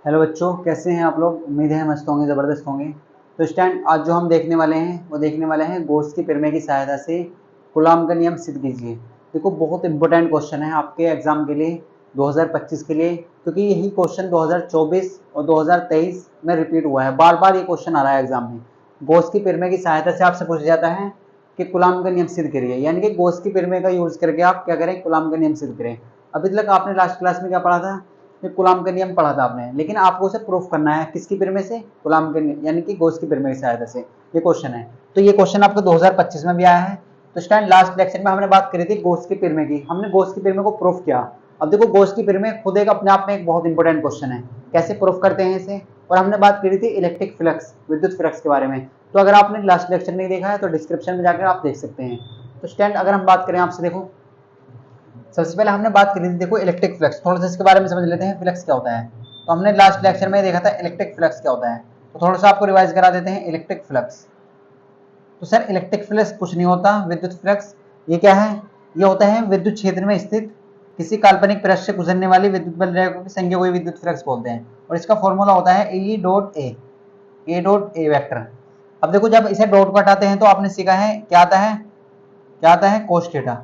Hello बच्चों, कैसे हैं आप लोग। उम्मीद है मस्त होंगे, ज़बरदस्त होंगे। तो स्टैंड आज जो हम देखने वाले हैं वो देखने वाले हैं गॉस की प्रमेय की सहायता से कूलॉम का नियम सिद्ध कीजिए। देखो, बहुत इंपॉर्टेंट क्वेश्चन है आपके एग्जाम के लिए 2025 के लिए, क्योंकि यही क्वेश्चन 2024 और 2023 में रिपीट हुआ है। बार बार ये क्वेश्चन आ रहा है एग्जाम में। गॉस की प्रमेय की सहायता से आपसे पूछा जाता है कि कूलॉम का नियम सिद्ध करिए, यानी कि गॉस की प्रमेय का यूज करके आप क्या करें, कूलॉम का नियम सिद्ध करें। अभी तक आपने लास्ट क्लास में क्या पढ़ा था, कूलॉम का नियम पढ़ा था आपने, लेकिन आपको उसे प्रूफ करना है किसकी प्रमेय से, कूलॉम के यानी कि गॉस की प्रमेय की सहायता से। ये क्वेश्चन है। तो ये क्वेश्चन आपको 2025 में भी आया है। तो स्टैंड लास्ट लेक्चर में हमने बात करी थी गॉस की प्रमेय की, हमने गॉस की प्रमेय को प्रूफ किया। अब देखो, गॉस की प्रमेय खुद एक अपने आप में एक बहुत इंपॉर्टेंट क्वेश्चन है, कैसे प्रूफ करते हैं इसे। और हमने बात करी थी इलेक्ट्रिक फ्लक्स, विद्युत फ्लक्स के बारे में। तो अगर आपने लास्ट लेक्चर नहीं देखा है तो डिस्क्रिप्शन में जाकर आप देख सकते हैं। तो स्टैंड अगर हम बात करें आपसे, देखो सबसे पहले हमने बात करी थी, देखो इलेक्ट्रिक फ्लक्स, थोड़ा सा इसके बारे में समझ लेते हैं, फ्लक्स क्या होता है। तो हमने लास्ट लेक्चर में देखा था इलेक्ट्रिक फ्लक्स क्या होता है। तो थोड़ा सा आपको रिवाइज करा देते हैं इलेक्ट्रिक फ्लक्स। तो सर इलेक्ट्रिक फ्लक्स कुछ नहीं होता, विद्युत फ्लक्स ये क्या है, ये होता है विद्युत क्षेत्र में स्थित किसी काल्पनिक पृष्ठ से गुजरने वाली विद्युत बल रेखा की संख्या को विद्युत फ्लक्स बोलते हैं। और इसका फॉर्मूला होता है ए डॉट ए वेक्टर। अब देखो, जब इसे डॉट को हटाते हैं तो आपने सीखा है क्या आता है, क्या आता है, कोस थीटा।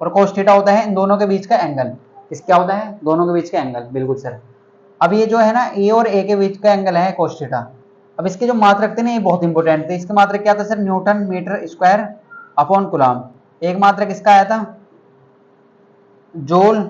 और कोस थीटा होता है इन दोनों के बीच का एंगल। इस क्या होता है, दोनों के बीच का एंगल, बिल्कुल सर। अब ये जो है ना, ए और ए के बीच का एंगल है कोस थीटा। अब इसके जो मात्रक थे ना, ये बहुत इंपॉर्टेंट थे। इसके मात्रक क्या था sir, newton metre square upon coulomb. एक मात्रक इसका आया था joule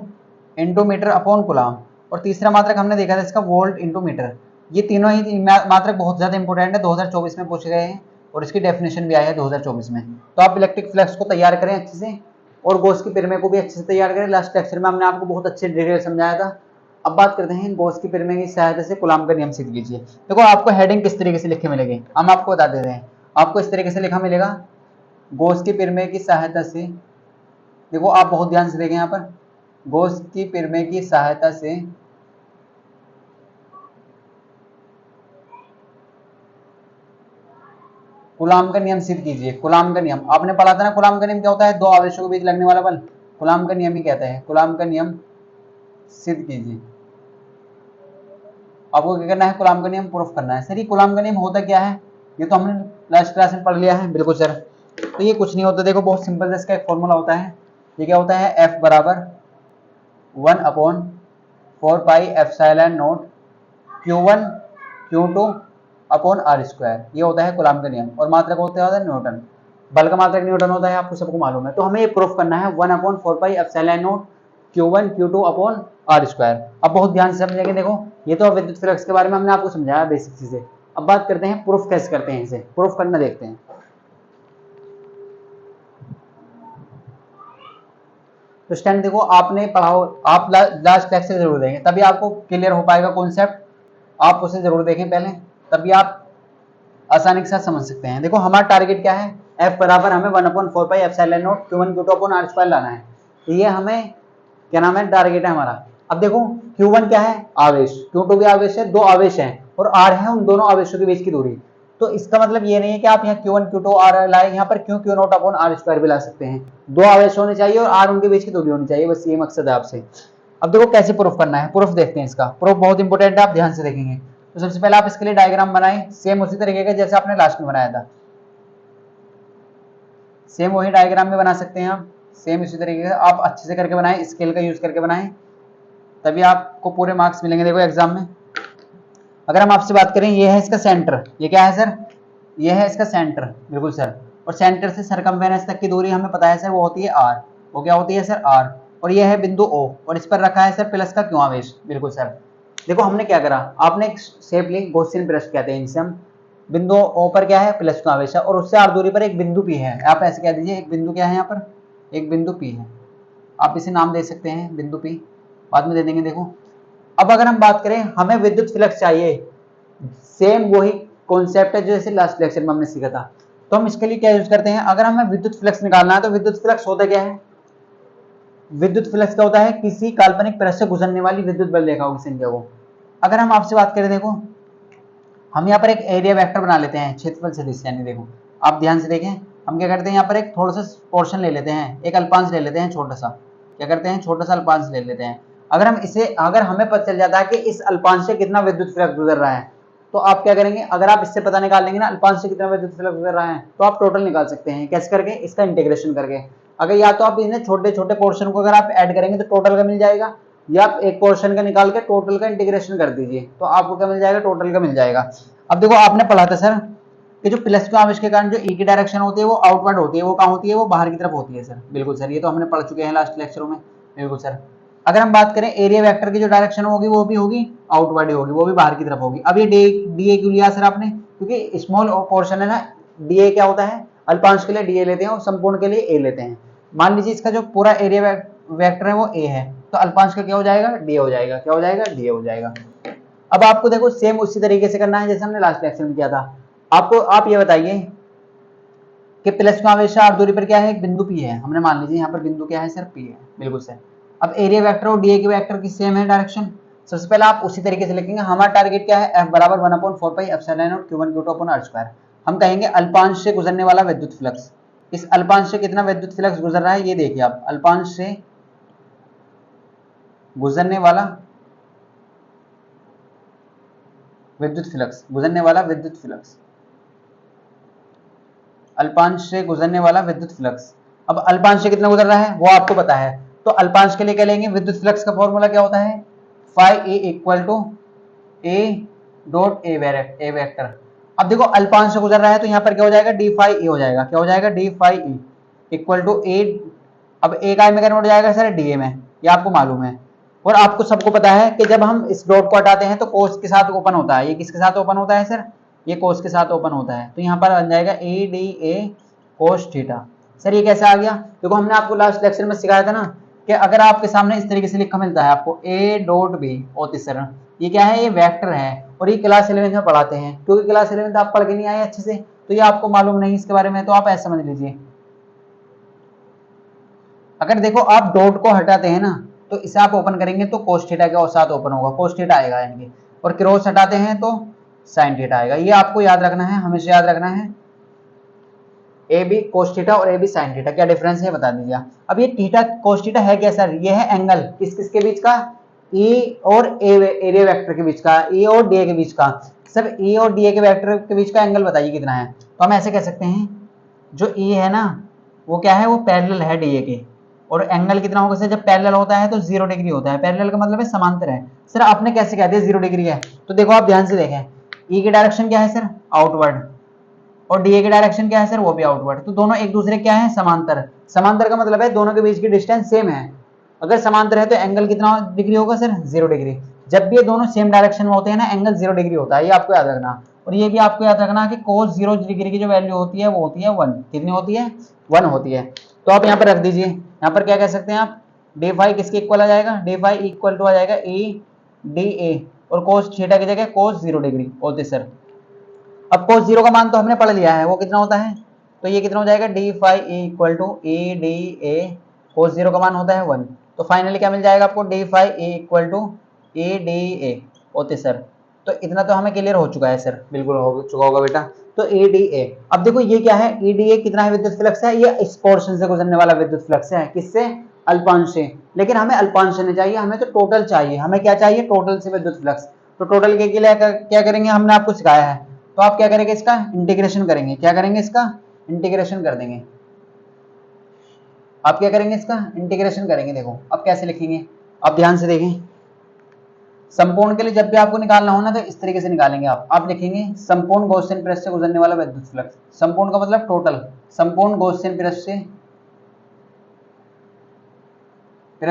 into metre upon coulomb. और तीसरा मात्रक हमने देखा था इसका वोल्ट इंटू मीटर। ये तीनों ही मात्रक बहुत ज्यादा इंपॉर्टेंट है, 2024 में पूछे गए हैं। और इसकी डेफिनेशन भी आई है 2024 में। तो आप इलेक्ट्रिक फ्लक्स को तैयार करें अच्छे से, और गॉस की प्रमेय को भी अच्छे से तैयार करें। लास्ट लेक्चर में हमने आपको बहुत अच्छे डिटेल समझाया था। अब बात करते हैं गॉस की प्रमेय की सहायता से कूलॉम का नियम सीख लीजिए। देखो, आपको हेडिंग किस तरीके से लिखे मिलेगी, हम आपको बता देते हैं। आपको इस तरीके से लिखा मिलेगा, गॉस की प्रमेय की सहायता से। देखो, आप बहुत ध्यान से देखें यहाँ पर, गॉस की प्रमेय की सहायता से कूलॉम का नियम सिद्ध कीजिए। कूलॉम का नियम आपने पढ़ा था ना, कूलॉम का नियम क्या होता है, दो आवेशों के बीच लगने वाला बल, कूलॉम का नियम ही कहता है। कूलॉम का नियम सिद्ध कीजिए। आपको क्या करना है, कूलॉम का नियम प्रूफ करना है। सर ये कूलॉम का नियम होता क्या है, ये तो हमने लास्ट क्लास में पढ़ लिया है। बिल्कुल सर। तो ये कुछ नहीं होता, देखो बहुत सिंपल है, इसका एक फॉर्मूला होता है। ये क्या होता है, F बराबर 1/4πε0 Q1 Q2 upon R square. ये होता है कूलॉम का नियम। और मात्रक होता है न्यूटन, बल का मात्रक न्यूटन होता है, आपको सबको मालूम है। तो हमें ये प्रूफ करना है 1/4πε0 Q1 Q2 upon R square. अब बहुत ध्यान से समझेंगे। देखो, ये तो विद्युत फ्लक्स के बारे में हमने आपको समझाया बेसिक चीजें। अब बात करते हैं प्रूफ कैसे करते हैं, इसे प्रूफ करना देखते हैं। तो स्टैंड देखो, आपने पढ़ा हो, आप लास्ट लेक्चर जरूर देंगे, तभी आपको क्लियर हो पाएगा कॉन्सेप्ट। आप उसे जरूर देखें पहले, तभी आप आसानी के साथ समझ सकते हैं। देखो, हमारा टारगेट क्या है, F बराबर हमें 1/4πε0 Q1 Q2 upon R square लाना है। तो ये हमें क्या नाम है, टारगेट है हमारा। अब देखो, Q1 क्या है, आवेश, Q2 भी आवेश है, दो आवेश हैं, और R है उन दोनों आवेशों के बीच की दूरी। तो इसका मतलब ये नहीं है कि आप यहाँ Q1 Q2 R लाए, यहाँ पर Q0 अपॉन आर स्क्वायर भी ला सकते हैं। दो आवेश होने चाहिए और R उनके बीच की दूरी होनी चाहिए, बस ये मकसद है आपसे। अब देखो कैसे प्रूफ करना है, प्रूफ देखते हैं। इसका प्रूफ बहुत इंपॉर्टेंट है, आप ध्यान से देखेंगे। तो सबसे पहले आप इसके लिए डायग्राम बनाएं, सेम उसी तरीके का जैसे आपने लास्ट में बनाया था। सेम वही डायग्राम में बना सकते हैं आप, सेम इसी तरीके से आप अच्छे से करके बनाएं, स्केल का यूज करके बनाएं, तभी आपको पूरे मार्क्स मिलेंगे। देखो एग्जाम में अगर हम आपसे बात करें, ये है इसका सेंटर, ये क्या है सर, ये है इसका सेंटर, बिल्कुल सर। और सेंटर से सरकमफेरेंस तक की दूरी हमें पता है सर, वो होती है आर। वो क्या होती है सर, आर। और ये है बिंदु ओ, और इस पर रखा है सर प्लस का क्यों आवेश, बिल्कुल सर। देखो हमने क्या करा, आपने एक शेप ली, गॉसियन पृष्ठ कहते हैं इनसे हम। बिंदु ओ पर क्या है, प्लस का आवेश है, और उससे आर दूरी पर एक बिंदु पी है। आप ऐसे कह दीजिए, एक बिंदु क्या है यहाँ पर, एक बिंदु पी है। आप इसे नाम दे सकते हैं बिंदु पी, बाद में दे देंगे। देखो, अब अगर हम बात करें, हमें विद्युत फ्लक्स चाहिए, सेम वही कॉन्सेप्ट है जो जैसे लास्ट लेक्चर में हमने सीखा था। तो हम इसके लिए क्या यूज करते हैं, अगर हमें विद्युत फ्लक्स निकालना है, तो विद्युत फ्लक्स होता क्या है, विद्युत फ्लक्स क्या होता है, किसी काल्पनिक पृष्ठ से गुजरने वाली विद्युत बल रेखाओं की संख्या को। अगर हम आपसे बात करें, देखो हम यहाँ पर एक एरिया वेक्टर बना लेते हैं, क्षेत्रफल सदिश, यानी देखो आप ध्यान से देखें, हम क्या करते हैं, यहाँ पर एक थोड़ा सा पोर्शन ले लेते हैं, एक अल्पांश ले लेते हैं छोटा सा, क्या करते हैं, छोटा सा अल्पांश ले लेते हैं। अगर हमें पता चल जाता है कि इस अल्पांश से कितना विद्युत फ्लक्स गुजर रहा है, तो आप क्या करेंगे, अगर आप इससे पता निकाल लेंगे ना अल्पांश से कितना विद्युत फ्लक्स गुजर रहा है, तो आप टोटल निकाल सकते हैं। कैसे करके, इसका इंटीग्रेशन करके। अगर या तो आप इन्हें छोटे छोटे पोर्शन को अगर आप ऐड करेंगे तो टोटल का मिल जाएगा, या आप एक पोर्शन का निकाल के टोटल का इंटीग्रेशन कर दीजिए तो आपको क्या मिल जाएगा, टोटल का मिल जाएगा। अब देखो आपने पढ़ा था सर कि जो प्लस क्यू आवेश के कारण जो ई की डायरेक्शन होती है वो आउटवर्ड होती है, वो कहाँ होती है, वो बाहर की तरफ होती है सर। बिल्कुल सर, ये तो हमने पढ़ चुके हैं लास्ट लेक्चरों में। बिल्कुल सर। अगर हम बात करें एरिया वेक्टर की जो डायरेक्शन होगी वो भी होगी आउटवर्ड ही होगी, वो भी बाहर की तरफ होगी। अब ये डी ए क्यों लिया सर आपने, क्योंकि स्मॉल पोर्शन है ना, डी ए क्या होता है, अल्पांश के लिए डी ए लेते हैं और संपूर्ण के लिए ए लेते हैं। मान लीजिए इसका जो पूरा एरिया वेक्टर है वो ए है, तो अल्पांश का क्या हो जाएगा, डी ए हो जाएगा। क्या हो जाएगा, डी ए हो जाएगा। अब आपको देखो सेम उसी तरीके से करना है जैसे हमने लास्ट लेक्चर में किया था। आपको आप ये बताइए कि प्लस में आवेश आर दूरी पर क्या है, एक बिंदु पी है। हमने मान लीजिए यहाँ पर बिंदु क्या है सर, पी है। बिल्कुल सर। अब एरिया वेक्टर और डीए के वेक्टर की सेम है डायरेक्शन। सबसे पहले आप उसी तरीके से लिखेंगे, हमारा टारगेट क्या है, F बराबर 1/4 पाई epsilon not Q1 Q2 upon r square. हम कहेंगे अल्पांश से गुजरने वाला विद्युत फ्लक्स। इस अल्पांश से कितना विद्युत फ्लक्स गुजर रहा है ये देखिए आप, अल्पांश से गुजरने वाला विद्युत फ्लक्स, गुजरने वाला विद्युत फ्लक्स, अल्पांश से गुजरने वाला विद्युत फ्लक्स। अब अल्पांश से कितना गुजर रहा है वो आपको पता है, तो अल्पांश के लिए क्या लेंगे, विद्युत फ्लक्स का फॉर्मूला क्या होता है, phi A equal to A dot A vector. अब देखो अल्पांश से गुजर रहा है तो यहाँ पर क्या हो जाएगा, डी फाई ए हो जाएगा। क्या हो जाएगा, D phi A equal to A. अब ए का में कन्वर्ट हो जाएगा सर डी ए में, ये आपको मालूम है। और आपको सबको पता है कि जब हम इस डॉट को हटाते हैं तो कोस के साथ ओपन होता है। ये किसके साथ ओपन होता है सर, ये कोस के साथ ओपन होता है। तो यहाँ पर बन जाएगा ए D A cos theta. Sir ये कैसे आ गया, देखो हमने आपको लास्ट लेक्चर में सिखाया था ना कि अगर आपके सामने इस तरीके से लिखा मिलता है आपको ए डॉट बी होती सर, ये क्या है, ये वेक्टर है और ये क्लास 11 में पढ़ाते हैं। क्योंकि क्लास 11 आप पढ़ के नहीं आए अच्छे से तो ये आपको मालूम नहीं इसके बारे में, तो आप ऐसा समझ लीजिए। अगर देखो आप डॉट को हटाते हैं ना तो इसे आप ओपन करेंगे तो कोस थीटा के साथ ओपन होगा, कोस थीटा आएगा यानी, और क्रॉस हटाते हैं तो साइन थीटा आएगा। ये आपको याद रखना है, हमेशा याद रखना है। ए बी कोस थीटा और ए बी साइन थीटा, क्या डिफरेंस है बता दीजिए। अब ये थीटा कोस थीटा है क्या सर, ये है एंगल किस किस के बीच का, ई और एरिया वेक्टर के बीच का, ई और डी ए के बीच का। सर ई और डी ए के वेक्टर के बीच का एंगल बताइए कितना है, तो हम ऐसे कह सकते हैं जो ई है ना वो क्या है, वो पैरेलल है डी ए के। और एंगल कितना होगा सर, जब पैरेलल होता है तो 0 डिग्री होता है। पैरेलल का मतलब है समांतर है। सर आपने कैसे कह दिया 0 डिग्री है, तो देखो आप ध्यान से देखें, ई की डायरेक्शन क्या है सर, आउटवर्ड, और डी ए की डायरेक्शन क्या है सर, वो भी आउटवर्ड। तो दोनों एक दूसरे क्या है, समांतर। समांतर का मतलब है दोनों के बीच की डिस्टेंस सेम है। अगर समांतर है तो एंगल कितना डिग्री होगा सर, 0 डिग्री। जब भी ये दोनों सेम डायरेक्शन में होते हैं ना एंगल 0 डिग्री होता है, ये आपको याद रखना। और ये भी आपको याद रखना कि cos 0 डिग्री की जो वैल्यू होती है वो होती है 1। कितनी होती है, 1 होती है। तो आप यहाँ पर रख दीजिए, यहाँ पर क्या कह सकते हैं आप, डी फाई किसके इक्वल आ जाएगा, डी फाई इक्वल टू आ जाएगा ए डी ए, और कोस थीटा की जगह cos 0 डिग्री होती सर। अब cos 0 का मान तो हमने पढ़ लिया है, वो कितना होता है, तो ये कितना हो जाएगा, D phi equal to A D A, cos 0 का मान होता है 1। तो फाइनली क्या मिल जाएगा आपको, D phi equal to A D A होते सर। तो इतना तो हमें क्लियर हो चुका है सर, बिल्कुल हो चुका होगा बेटा। तो ए डी ए, अब देखो ये क्या है, ई डी ए कितना है विद्युत फ्लक्स है, ये इस पोर्शन से गुजरने वाला विद्युत फ्लक्स है, किससे, अल्पांश से। लेकिन हमें अल्पांश नहीं चाहिए, हमें तो टोटल चाहिए। हमें क्या चाहिए, टोटल से विद्युत फ्लक्स। तो टोटल के लिए क्या करेंगे, हमने आपको सिखाया है, तो आप क्या करेंगे, इसका इंटीग्रेशन करेंगे। क्या करेंगे, इसका इंटीग्रेशन कर देंगे। आप क्या करेंगे, इसका इंटीग्रेशन करेंगे। देखो अब कैसे लिखेंगे, आप ध्यान से देखें। संपूर्ण के लिए जब भी आपको निकालना हो ना तो इस तरीके से निकालेंगे आप लिखेंगे संपूर्ण गॉसियन पृष्ठ से गुजरने वाला विद्युत फ्लक्स। संपूर्ण का मतलब टोटल, संपूर्ण गॉसियन पृष्ठ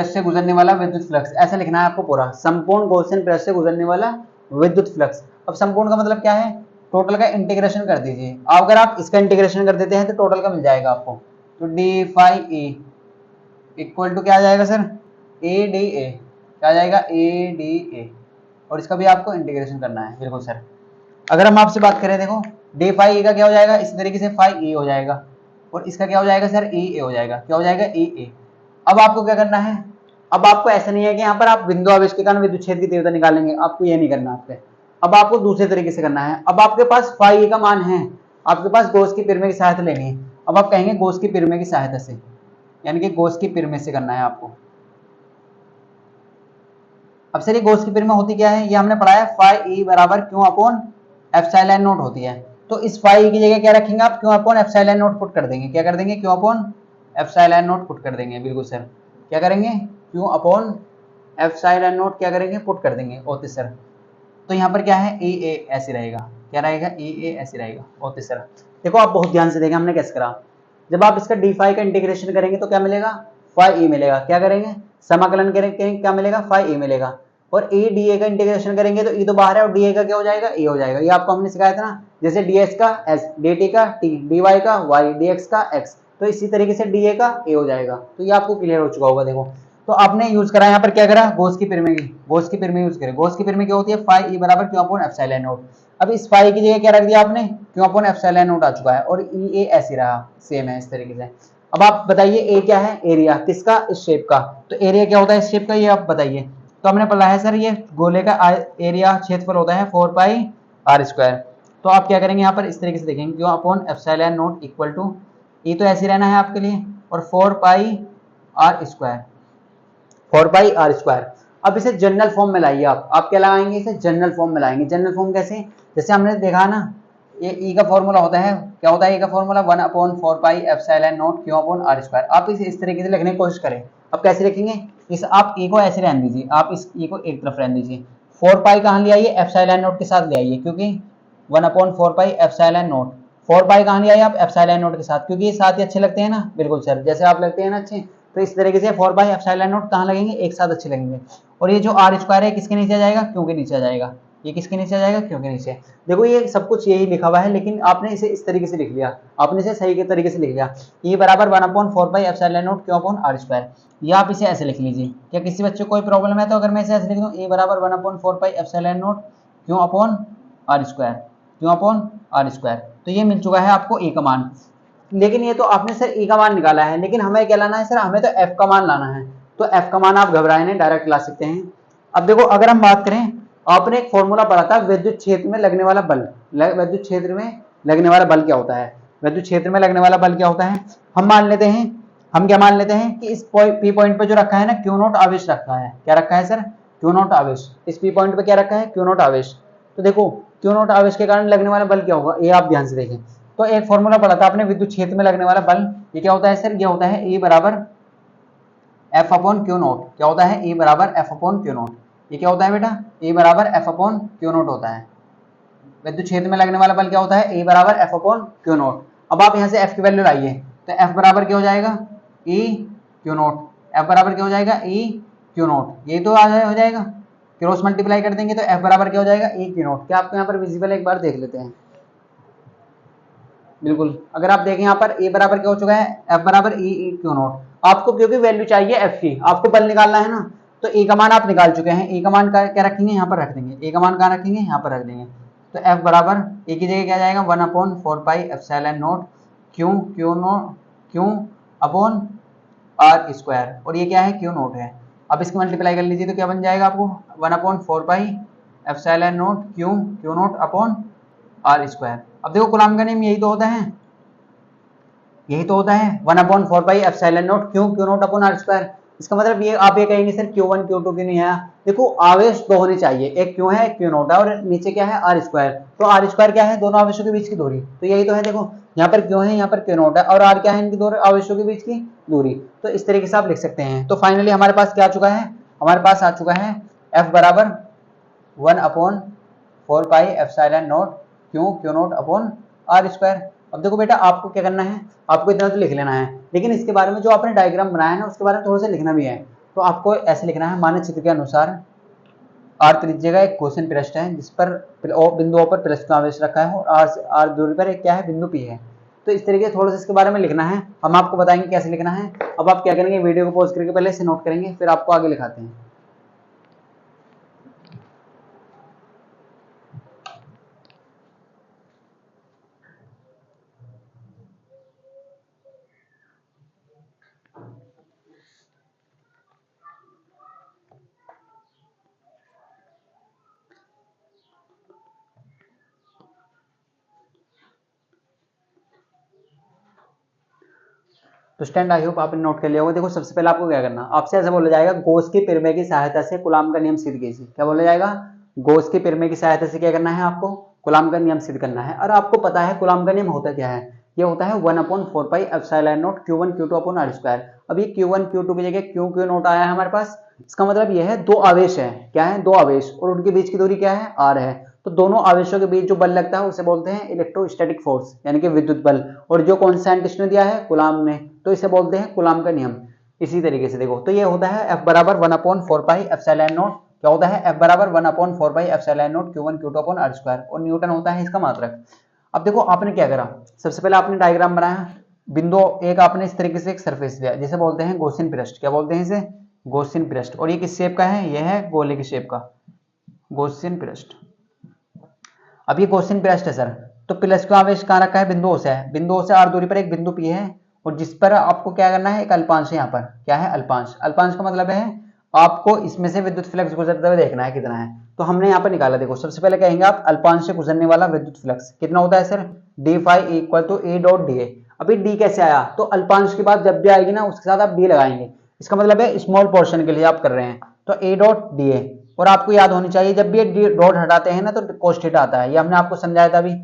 से गुजरने वाला विद्युत फ्लक्स, ऐसा लिखना है आपको पूरा, संपूर्ण गॉसियन पृष्ठ से गुजरने वाला विद्युत फ्लक्स। अब संपूर्ण का मतलब क्या है, टोटल का इंटीग्रेशन कर दीजिए। अगर आप इसका इंटीग्रेशन कर देते हैं तो टोटल का मिल जाएगा आपको। तो D phi A equal to क्या आ जाएगा सर, ए डी ए, क्या आ जाएगा, ए डी ए, और इसका भी आपको इंटीग्रेशन करना है। बिल्कुल सर। अगर हम आपसे बात करें, देखो डी फाई ए का क्या हो जाएगा, इस तरीके से फाई ए हो जाएगा, और इसका क्या हो जाएगा सर, ए ए हो जाएगा। क्या हो जाएगा, ए ए। अब आपको क्या करना है, अब आपको ऐसा नहीं है कि यहाँ पर आप बिंदु आवेश के कारण विद्युत क्षेत्र की तीव्रता निकालेंगे, आपको ये नहीं करना आपके। अब आपको दूसरे तरीके से करना है। अब आपके पास फाई ए का मान है, आपके पास गॉस की पिरमे की सहायता लेनी है। अब आप कहेंगे गॉस की पिरमे की सहायता से, यानी कि गॉस की पिरमे से करना है आपको। अब सर ये गॉस की परिमेय होती क्या है, ये हमने पढ़ा है फाई ई बराबर क्यू अपॉन एप्सिलॉन नॉट होती है। तो इस फाई की जगह क्या रखेंगे आप, Q upon epsilon not put कर देंगे। क्या कर देंगे, Q upon epsilon not put कर देंगे। बिल्कुल सर, क्या करेंगे, क्यू अपॉन एप्सिलॉन नॉट क्या करेंगे, पुट कर देंगे। ओके सर, तो यहाँ पर क्या है, ए ए ऐसे रहेगा। क्या रहेगा, ए ए ऐसे रहेगा। ओके सर, देखो आप बहुत ध्यान से देखें हमने कैसे करा। जब आप इसका डी फाई का इंटीग्रेशन करेंगे तो क्या मिलेगा, फाई ई मिलेगा। क्या करेंगे, समाकलन करेंगे, क्या मिलेगा, फाई ई मिलेगा। और ए डी ए का इंटीग्रेशन करेंगे तो ई तो बाहर है और डी ए का क्या हो जाएगा, ए हो जाएगा। ये आपको हमने सिखाया था ना, जैसे डी एस का एस, डी टी का टी, डी वाई का वाई, डी एक्स का एक्स, तो इसी तरीके से डी ए का ए हो जाएगा। तो ये आपको क्लियर हो चुका होगा। देखो तो आपने यूज करा यहाँ पर, क्या करा, गॉस की परिमेय की, गॉस की परिमेय यूज करें। गॉस की परिमेय क्या होती है, फाई ई बराबर क्यू अपॉन एप्सिलॉन नॉट। अब इस फाई की जगह क्या रख दिया आपने, क्यू अपॉन एप्सिलॉन नॉट आ चुका है, और ई ए ऐसे रहा, सेम है इस तरीके से। अब आप बताइए ए क्या है, एरिया किसका, इस शेप का। तो एरिया क्या होता है इस शेप का, ये आप बताइए। तो हमने पढ़ा है सर, ये गोले का एरिया क्षेत्रफल होता है 4 पाई आर स्क्वायर। तो आप क्या करेंगे यहाँ पर इस तरीके से देखेंगे, Q upon epsilon not equal to, ये तो ऐसे रहना है आपके लिए, और 4 pi R square, 4 pi R square. अब इसे जनरल फॉर्म में लाइए आप क्या लगाएंगे, इसे जनरल फॉर्म में लाएंगे। जनरल फॉर्म कैसे, जैसे हमने देखा ना, ये ई का फॉर्मूला होता है, क्या होता है ई का formula, 1 upon 4 pi epsilon naught Q upon R square. आप इसे इस तरीके से लिखने की कोशिश करें। अब कैसे लिखेंगे, इस आप ई को ऐसे रहने दीजिए, आप इस ई को एक तरफ रहने दीजिए। 4 पाई कहाँ ले आइए, एप्सिलॉन नॉट के साथ ले आइए, क्योंकि 1 अपॉन 4 पाई एप्सिलॉन नॉट, 4 पाई कहाँ ले आइए आप, एप्सिलॉन नॉट के साथ, क्योंकि ये साथ ही अच्छे लगते हैं ना। बिल्कुल सर, जैसे आप लगते हैं ना अच्छे, तो इस तरीके से 4 पाई एप्सिलॉन नॉट कहाँ लगेंगे, एक साथ अच्छे लगेंगे। और ये जो आर स्क्वायर है किसके नीचे आ जाएगा, क्यों के नीचे आ जाएगा। ये किसके नीचे आ जाएगा, क्यों के नीचे। देखो ये सब कुछ यही लिखा हुआ है, लेकिन आपने इसे इस तरीके से लिख लिया, आपने इसे सही के तरीके से लिख लिया। ये बराबर 1 upon 4 pi epsilon naught Q upon R square. ये आप इसे ऐसे लिख लीजिए। क्या किसी बच्चे को कोई प्रॉब्लम है, तो अगर मैं इसे ऐसे लिख दूं, ए बराबर 1 upon 4 pi epsilon naught Q upon R square, Q upon R square, तो ये मिल चुका है आपको ए का मान। लेकिन ये तो आपने सर ई का मान निकाला है, लेकिन हमें क्या लाना है सर, हमें तो एफ का मान लाना है। तो एफ का मान आप घबराए नहीं, डायरेक्ट ला सकते हैं। अब देखो अगर हम बात करें, आपने एक फॉर्मूला पढ़ा था, विद्युत क्षेत्र में लगने वाला बल, विद्युत क्षेत्र में लगने वाला बल क्या होता है, विद्युत क्षेत्र में लगने वाला बल क्या होता है। हम मान लेते हैं, हम क्या मान लेते हैं कि इस पी पॉइंट पे जो रखा है ना, क्यू नॉट आवेश रखा है। क्या रखा है सर, क्यू नॉट आवेश। इस पी पॉइंट पे क्या रखा है, क्यू नॉट आवेश। तो देखो क्यू नॉट आवेश के कारण लगने वाला बल क्या होगा, ये आप ध्यान से देखें। तो एक फॉर्मूला पढ़ा था आपने, विद्युत क्षेत्र में लगने वाला बल, ये क्या होता है सर, ये होता है ए बराबर एफ अपॉन क्यू नॉट। क्या होता है, ए बराबर एफ अपॉन क्यू नॉट। ये क्या होता है बेटा, ए बराबर एफ अपॉन क्यू नॉट होता है। विद्युत क्षेत्र में लगने वाला बल क्या होता है, ए बराबर एफ अपॉन क्यू नॉट। अब आप यहाँ से एफ की वैल्यू लाइए, तो एफ बराबर क्या हो जाएगा, ई क्यू नॉट। एफ बराबर क्या हो जाएगा, ई क्यू नॉट। ये तो हो जाएगा, क्रॉस मल्टीप्लाई कर देंगे तो एफ बराबर क्या हो जाएगा, ई क्यू नॉट। क्या आपको यहाँ पर विजिबल, एक बार देख लेते हैं। बिल्कुल, अगर आप देखें यहाँ पर ए बराबर क्या हो चुका है, एफ बराबर ई क्यू नॉट। आपको क्योंकि वैल्यू चाहिए एफ की, आपको बल निकालना है ना, तो ए का मान आप निकाल चुके हैं। ए का मान क्या रखेंगे, यहाँ पर रख देंगे। ए का मान कहाँ रखेंगे, यहाँ पर रख देंगे। तो एफ बराबर ए की जगह क्या जाएगा, 1 upon 4 pi epsilon naught Q, Q naught, Q upon R square, और ये क्या है, क्यू नॉट है। अब इसको मल्टीप्लाई कर लीजिए तो क्या बन जाएगा आपको, 1 upon 4 pi epsilon naught Q, Q naught upon R square. अब देखो कूलम्ब का नियम यही तो होता है, यही तो होता है, 1 upon 4 pi epsilon naught Q, Q naught upon R square. इसका मतलब ये आप ये कहेंगे सर Q1 Q2 क्यों नहीं है। देखो आवेश दो होने चाहिए, एक क्यू है, एक क्यू नॉट है, और नीचे क्या है, आर स्क्वायर। तो आर स्क्वायर क्या है, दोनों आवेशों के बीच की दूरी। तो यही तो है, देखो यहाँ पर क्यू है, यहाँ पर क्यू नॉट है, और आर क्या है, इनकी दोनों आवेशों के बीच की दूरी। तो इस तरीके से आप लिख सकते हैं। तो फाइनली हमारे पास क्या आ चुका है, हमारे पास आ चुका है एफ बराबर 1 upon 4 pi epsilon naught Q, Q naught upon R square. अब देखो बेटा आपको क्या करना है, आपको इतना तो लिख लेना है, लेकिन इसके बारे में जो आपने डायग्राम बनाया है ना, उसके बारे में थोड़ा सा लिखना भी है। तो आपको ऐसे लिखना है, मानक चित्र के अनुसार आर त्रिज्या का एक क्वेश्चन पृष्ठ है, जिस पर बिंदुओं पर पृष्ठ का आवेश रखा है, और आर दूरी पर एक क्या है, बिंदु पी है। तो इस तरीके से थोड़ा सा इसके बारे में लिखना है, हम आपको बताएंगे कैसे लिखना है। अब आप क्या करेंगे, वीडियो को पॉज करके पहले इसे नोट करेंगे, फिर आपको आगे लिखाते हैं। तो स्टैंड आई होप आपने नोट कर लिया होगा। देखो सबसे पहले आपको क्या करना, आपसे ऐसा बोला जाएगा गॉस के परिमेय की सहायता से कूलाम का नियम सिद्ध कीजिए। क्या बोला जाएगा, गॉस के परिमेय की सहायता से क्या करना है आपको, कूलाम का नियम सिद्ध करना है। और आपको पता है कूलाम का नियम होता क्या है, ये होता है 1/4πε0 Q1 Q2/r²। अब ये Q1 Q2 की जगह Q नोट आया है हमारे पास, इसका मतलब ये है दो आवेश है, क्या है, दो आवेश, और उनके बीच की दूरी क्या है, r है। तो दोनों आवेशों के बीच जो बल लगता है उसे बोलते हैं इलेक्ट्रोस्टैटिक फोर्स, यानी कि विद्युत बल। और जो कौन सा किसने दिया है, कूलाम ने, तो इसे बोलते हैं कूलाम का नियम। इसी तरीके से देखो, तो ये होता है F बराबर 1/4πε0, क्या होता है, F बराबर 1/4πε0 Q1 Q2/r², और न्यूटन होता है इसका मात्रक। अब देखो आपने क्या करा, सबसे पहले आपने डायग्राम बनाया, बिंदु एक आपने इस तरीके से एक सरफेस लिया जिसे बोलते हैं गॉसियन पृष्ठ। क्या बोलते हैं इसे, गॉसियन पृष्ठ। और ये किस शेप का है, यह है गोले की शेप का गॉसियन पृष्ठ। अब ये गॉसियन पृष्ठ है सर, तो प्लस का आवेश कहाँ रखा है, बिंदु O से है। बिंदु O से r दूरी पर एक बिंदु P है, और जिस पर आपको क्या करना है, एक अल्पांश है यहाँ पर, क्या है, अल्पांश। अल्पांश का मतलब है आपको इसमें से विद्युत फ्लक्स गुजरते हुए देखना है कितना है। तो हमने यहाँ पर निकाला, देखो सबसे पहले कहेंगे आप अल्पांश से गुजरने वाला विद्युत फ्लक्स कितना होता है sir, d phi equal to a dot D A. अभी d कैसे आया, तो अल्पांश की बात जब भी आएगी ना उसके साथ आप d लगाएंगे, इसका मतलब है स्मॉल पोर्शन के लिए आप कर रहे हैं, तो a डॉट डी ए। और आपको याद होनी चाहिए जब भी ये डॉट हटाते हैं ना तो cos थीटा आता है, ये हमने आपको समझाया था अभी।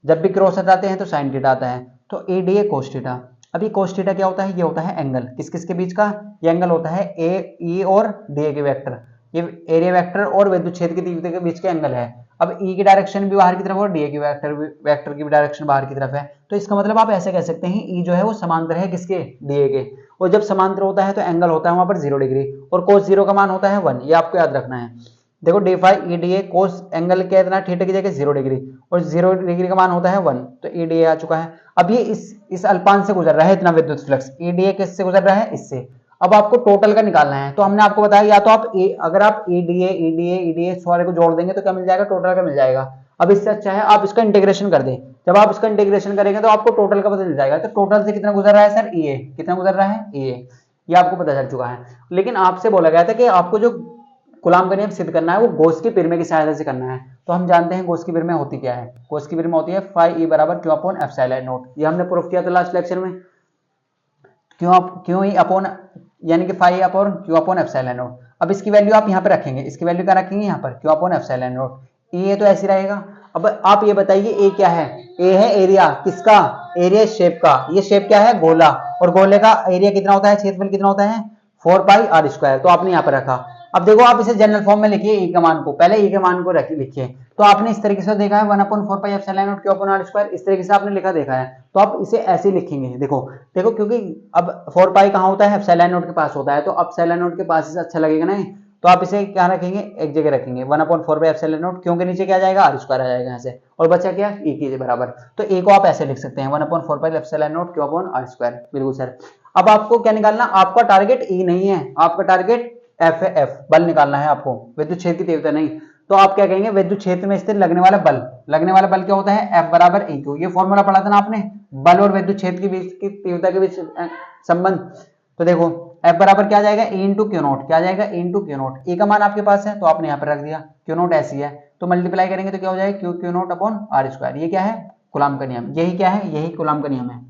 जब भी क्रॉस हटाते हैं तो sin थीटा आता है, तो a D A cos theta. अभी cos थीटा क्या होता है, ये होता है एंगल, किस किस के बीच का, ये एंगल होता है ए ई और डी के वेक्टर, ये एरिया वेक्टर और विद्युत क्षेत्र की तीव्रता के बीच का एंगल है। अब ई की डायरेक्शन भी बाहर की तरफ और डी की वेक्टर की भी डायरेक्शन बाहर की तरफ है, तो इसका मतलब आप ऐसे कह सकते हैं ई जो है वो समांतर है किसके, डी के। और जब समांतर होता है तो एंगल होता है वहां पर 0 डिग्री, और cos 0 का मान होता है 1, ये आपको याद रखना है। देखो D phi E D A cos angle क्या इतना, थीटा की जगह 0 डिग्री, और 0 डिग्री का मान होता है 1, तो ई डी ए आ चुका है। अब ये इस अल्पांश से गुजर रहा है इतना विद्युत फ्लक्स, ई डी ए किससे गुजर रहा है, इससे। अब आपको टोटल का निकालना है, तो हमने आपको बताया या तो आप अगर आप ई डी ए सारे को जोड़ देंगे तो क्या मिल जाएगा, टोटल का मिल जाएगा। अब इससे अच्छा है आप इसका इंटीग्रेशन कर दें, जब आप इसका इंटीग्रेशन करेंगे तो आपको टोटल का पता चल जाएगा। तो टोटल से कितना गुजर रहा है सर, ई ए, कितना गुजर रहा है, ई ए, ये आपको पता चल चुका है। लेकिन आपसे बोला गया था कि आपको जो कूलाम का नियम सिद्ध करना है वो गॉस की परिमेय की सहायता से करना है। तो हम जानते हैं गॉस की परिमेय होती क्या है, गॉस की परिमेय होती है फाई ई बराबर क्यू अपॉन एप्सिलॉन नॉट, ये हमने प्रूफ किया था लास्ट लेक्चर में। क्यों ई अपॉन यानी कि phi upon Q upon epsilon naught. अब इसकी वैल्यू आप यहाँ पे रखेंगे, इसकी वैल्यू क्या रखेंगे यहाँ पर, क्यू अपॉन एप्सिलॉन नॉट। ये तो ऐसे रहेगा। अब आप ये बताइए ए क्या है, ए है एरिया किसका, एरिया शेप का। ये शेप क्या है, गोला, और गोले का एरिया कितना होता है, क्षेत्रफल कितना होता है, 4πr²। तो आपने यहाँ पर रखा। अब देखो आप इसे जनरल फॉर्म में लिखिए, ई के मान को, पहले ई के मान को लिखिए। तो आपने इस तरीके से देखा है 1/4πε0 Q/r², इस तरीके से आपने लिखा देखा है, तो आप इसे ऐसे ही लिखेंगे। देखो देखो क्योंकि अब 4π कहाँ होता है, एप्सिलॉन नॉट के पास होता है, तो एप्सिलॉन नॉट के पास इसे अच्छा लगेगा नहीं, तो आप इसे क्या रखेंगे, एक जगह रखेंगे 1/4πε0, क्योंकि नीचे क्या जाएगा, r² आ जाएगा यहाँ से, और बचा क्या, e के बराबर। तो a को आप ऐसे लिख सकते हैं 1/4πε0 Q/r², बिल्कुल सर। अब आपको क्या निकालना, आपका टारगेट e नहीं है, आपका टारगेट एफ है, एफ बल निकालना है आपको, विद्युत क्षेत्र की तीव्रता नहीं। तो आप क्या कहेंगे, विद्युत क्षेत्र में स्थिर लगने वाला बल, लगने वाला बल क्या होता है, एफ बराबर ई क्यू। ये फॉर्मूला पढ़ा था ना आपने, बल और विद्युत क्षेत्र के बीच की तीव्रता के बीच संबंध। तो देखो एफ बराबर क्या जाएगा, ए इंटू क्यू नोट, क्या जाएगा, ए इंटू क्यू नोट। ए का मान आपके पास है तो आपने यहाँ पर रख दिया, क्यू नोट ऐसी है तो मल्टीप्लाई करेंगे तो क्या हो जाएगा, क्यू नोट अपॉन r²। ये क्या है, कूलाम का नियम। यही क्या है, यही कूलाम का नियम है,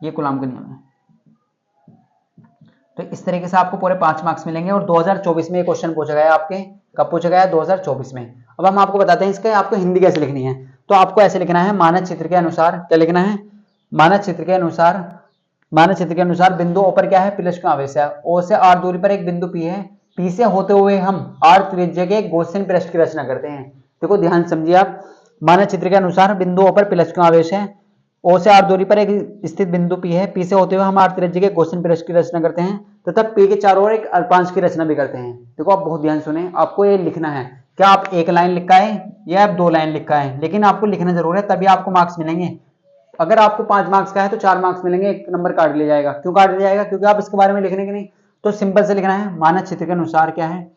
ये कूलाम का नियम है। तो इस तरीके से आपको पूरे 5 मार्क्स मिलेंगे। और 2024 में ये क्वेश्चन पूछा गया आपके, कब पूछा गया, 2024 में। अब हम आपको बताते हैं इसके आपको हिंदी कैसे लिखनी है। तो आपको ऐसे लिखना है, मानक चित्र के अनुसार, क्या लिखना है, मानक चित्र के अनुसार बिंदु O पर क्या है, प्लस का आवेश है। O से r दूरी पर एक बिंदु P है, P से होते हुए हम r त्रिज्या के गॉसियन पृष्ठ की रचना करते हैं। देखो ध्यान समझिए आप, मानक चित्र के अनुसार बिंदु O पर प्लस का आवेश है, O से r दूरी पर एक स्थित बिंदु P है, P से होते हुए हम r त्रिज्या के गॉसियन पृष्ठ की रचना करते हैं तथा P के चारों ओर एक अल्पांश की रचना भी करते हैं। देखो आप बहुत ध्यान सुने, आपको ये लिखना है, क्या आप एक लाइन लिखा है या आप 2 लाइन लिखा है, लेकिन आपको लिखना जरूर है, तभी आपको मार्क्स मिलेंगे। अगर आपको 5 मार्क्स का है तो 4 मार्क्स मिलेंगे, 1 नंबर काट लिया जाएगा। क्यों काट लिया जाएगा, क्योंकि आप इसके बारे में लिखने के नहीं। तो सिंपल से लिखना है, मानक चित्र के अनुसार क्या है,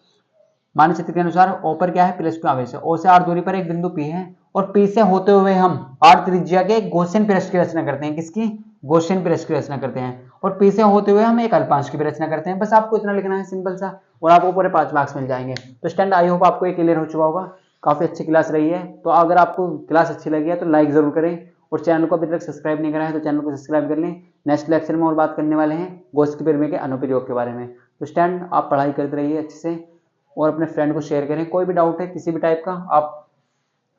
मानक चित्र के अनुसार O पर क्या है, प्लस का आवेश है। O से r दूरी पर एक बिंदु P है और P से होते हुए हम r त्रिज्या के गॉसियन पृष्ठ की रचना करते हैं। किसकी, गॉसियन पृष्ठ की रचना करते हैं। और P से होते हुए हम एक अल्पांश की भी रचना करते हैं। बस आपको इतना लिखना है, सिंपल सा, और आपको पूरे 5 मार्क्स मिल जाएंगे। तो स्टैंड आई होप आपको ये क्लियर हो चुका होगा। काफी अच्छी क्लास रही है। तो अगर आपको क्लास अच्छी लगी है तो लाइक जरूर करें, और चैनल को अभी तक सब्सक्राइब नहीं करा है तो चैनल को सब्सक्राइब कर लें, नेक्स्ट लेक्चर में और बात करने वाले हैं गॉस की परिमेय के अनुप्रयोग के बारे में। तो स्टूडेंट आप पढ़ाई करते रहिए अच्छे से और अपने फ्रेंड को शेयर करें। कोई भी डाउट है किसी भी टाइप का आप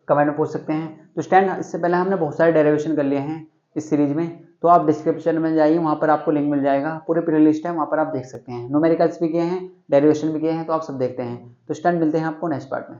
कमेंट में पूछ सकते हैं। तो स्टूडेंट इससे पहले हमने बहुत सारे डेरिवेशन कर लिए हैं इस सीरीज में, तो आप डिस्क्रिप्शन में जाइए, वहाँ पर आपको लिंक मिल जाएगा, पूरी प्ले लिस्ट है, वहाँ पर आप देख सकते हैं। न्यूमेरिकल्स भी किए हैं, डेरिवेशन भी किए हैं, तो आप सब देखते हैं। तो स्टूडेंट मिलते हैं आपको नेक्स्ट पार्ट में।